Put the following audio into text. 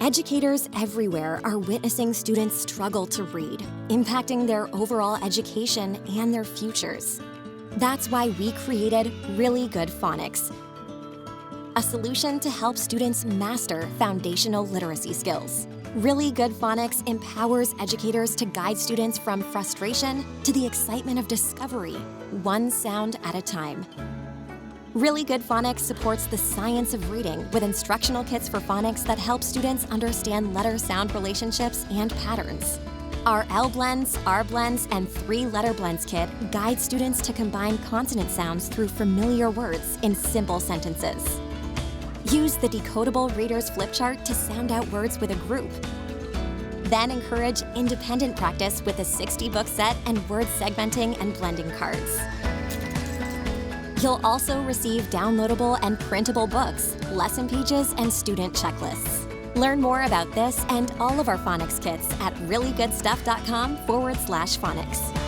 Educators everywhere are witnessing students struggle to read, impacting their overall education and their futures. That's why we created Really Good Phonics, a solution to help students master foundational literacy skills. Really Good Phonics empowers educators to guide students from frustration to the excitement of discovery, one sound at a time. Really Good Phonics supports the science of reading with instructional kits for phonics that help students understand letter-sound relationships and patterns. Our L blends, R blends, and 3-letter blends kit guides students to combine consonant sounds through familiar words in simple sentences. Use the decodable Reader's Flip Chart to sound out words with a group. Then encourage independent practice with a 60-book set and word segmenting and blending cards. You'll also receive downloadable and printable books, lesson pages, and student checklists. Learn more about this and all of our phonics kits at reallygoodstuff.com/phonics.